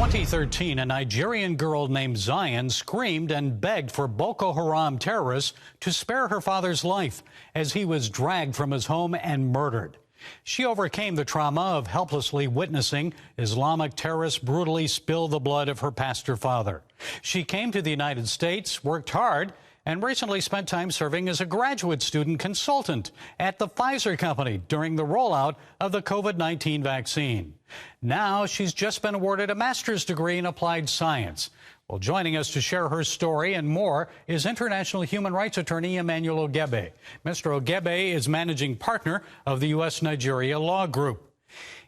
2013, a Nigerian girl named Zion screamed and begged for Boko Haram terrorists to spare her father's life as he was dragged from his home and murdered. She overcame the trauma of helplessly witnessing Islamic terrorists brutally spill the blood of her pastor father. She came to the United States, worked hard, and recently spent time serving as a graduate student consultant at the Pfizer company during the rollout of the COVID-19 vaccine. Now she's just been awarded a master's degree in applied science. Well, joining us to share her story and more is international human rights attorney Emmanuel Ogebe. Mr. Ogebe is managing partner of the U.S.-Nigeria Law Group.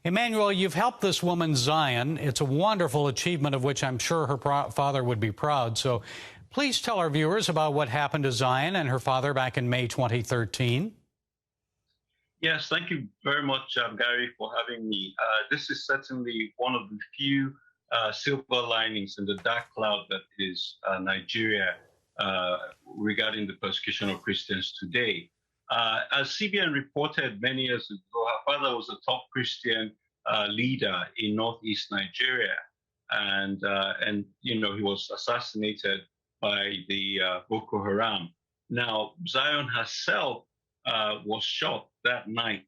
Emmanuel, you've helped this woman, Zion. It's a wonderful achievement of which I'm sure her father would be proud. So please tell our viewers about what happened to Zion and her father back in May 2013. Yes, thank you very much, Gary, for having me. This is certainly one of the few silver linings in the dark cloud that is Nigeria regarding the persecution of Christians today. As CBN reported many years ago, her father was a top Christian leader in northeast Nigeria, and you know, he was assassinated by the Boko Haram. Now, Zion herself was shot that night,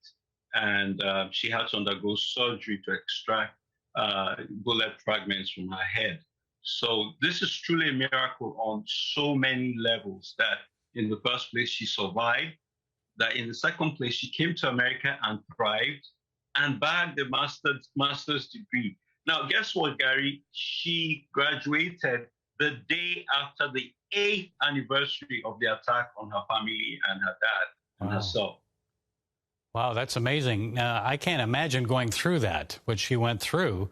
and she had to undergo surgery to extract bullet fragments from her head. So this is truly a miracle on so many levels, that in the first place she survived, that in the second place she came to America and thrived and bagged a master's degree. Now, guess what, Gary? She graduated the day after the 8th anniversary of the attack on her family and her dad and herself. Wow, that's amazing. I can't imagine going through that, what she went through.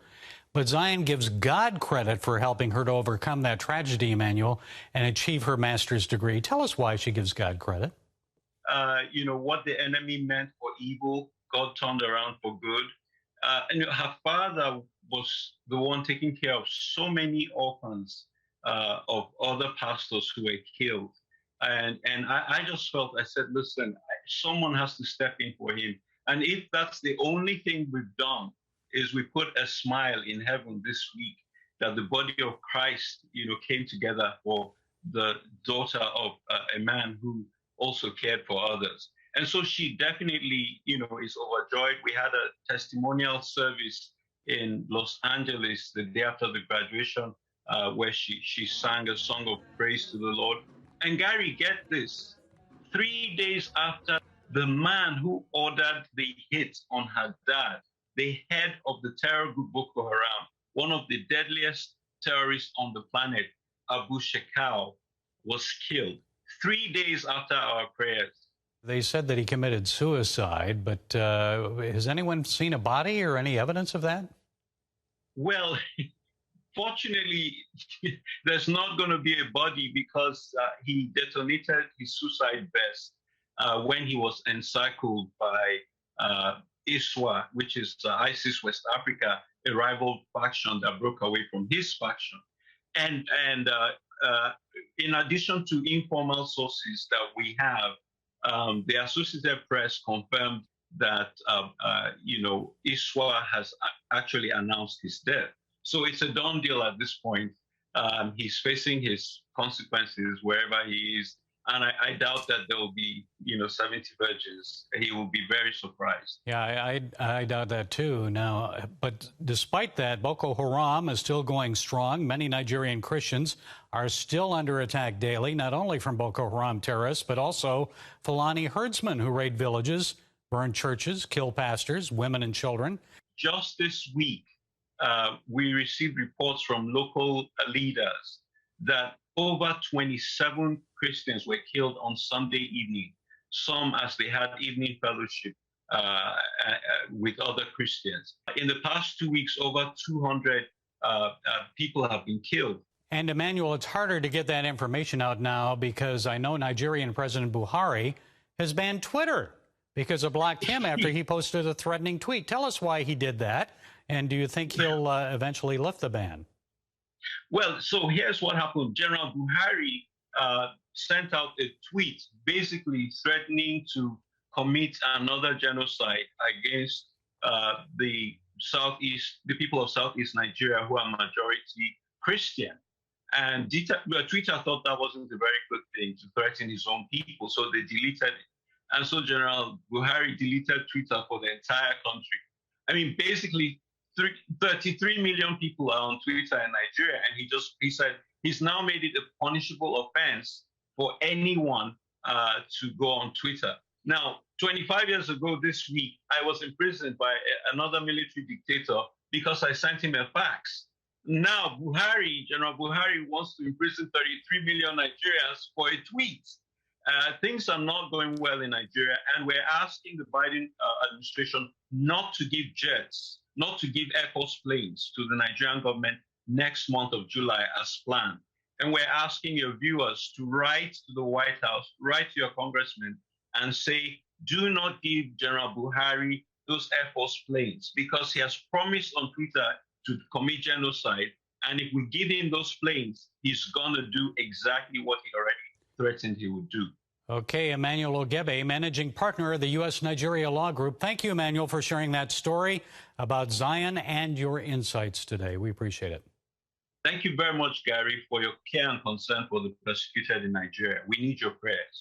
But Zion gives God credit for helping her to overcome that tragedy, Emmanuel, and achieve her master's degree. Tell us why she gives God credit. You know, what the enemy meant for evil, God turned around for good. And her father was the one taking care of so many orphans of other pastors who were killed. And I just felt, I said, listen, someone has to step in for him. And if that's the only thing we've done, is we put a smile in heaven this week, that the body of Christ, you know, came together for the daughter of a man who also cared for others. And so she definitely, you know, is overjoyed. We had a testimonial service in Los Angeles the day after the graduation, where she sang a song of praise to the Lord. And Gary, get this, 3 days after the man who ordered the hit on her dad, the head of the terror group Boko Haram, one of the deadliest terrorists on the planet, Abu Shekau, was killed 3 days after our prayers. They said that he committed suicide, but has anyone seen a body or any evidence of that? Well, fortunately, there's not going to be a body, because he detonated his suicide vest when he was encircled by ISWA, which is ISIS West Africa, a rival faction that broke away from his faction. And in addition to informal sources that we have, the Associated Press confirmed that you know, ISWA has actually announced his death. So it's a done deal at this point. He's facing his consequences wherever he is. And I doubt that there will be, you know, 70 virgins. He will be very surprised. Yeah, I doubt that too. Now, but despite that, Boko Haram is still going strong. Many Nigerian Christians are still under attack daily, not only from Boko Haram terrorists, but also Fulani herdsmen who raid villages, burn churches, kill pastors, women and children. Just this week, we received reports from local leaders that over 27 Christians were killed on Sunday evening, some as they had evening fellowship with other Christians. In the past 2 weeks, over 200 people have been killed. And Emmanuel, it's harder to get that information out now because I know Nigerian President Buhari has banned Twitter because it blocked him after he posted a threatening tweet. Tell us why he did that, and do you think he'll eventually lift the ban? Well, so here's what happened. General Buhari sent out a tweet basically threatening to commit another genocide against the the people of Southeast Nigeria who are majority Christian. And Twitter thought that wasn't a very good thing to threaten his own people, so they deleted it. And so General Buhari deleted Twitter for the entire country. I mean, basically, 33 million people are on Twitter in Nigeria, and he said he's now made it a punishable offense for anyone to go on Twitter. Now, 25 years ago this week, I was imprisoned by another military dictator because I sent him a fax. Now, General Buhari wants to imprison 33 million Nigerians for a tweet. Things are not going well in Nigeria, and we're asking the Biden administration not to give jets, not to give Air Force planes to the Nigerian government next month of July as planned. And we're asking your viewers to write to the White House, write to your congressman, and say, do not give General Buhari those Air Force planes, because he has promised on Twitter to commit genocide. And if we give him those planes, he's going to do exactly what he already threatened he would do. Okay, Emmanuel Ogebe, managing partner of the U.S.-Nigeria Law Group. Thank you, Emmanuel, for sharing that story about Zion and your insights today. We appreciate it. Thank you very much, Gary, for your care and concern for the persecuted in Nigeria. We need your prayers.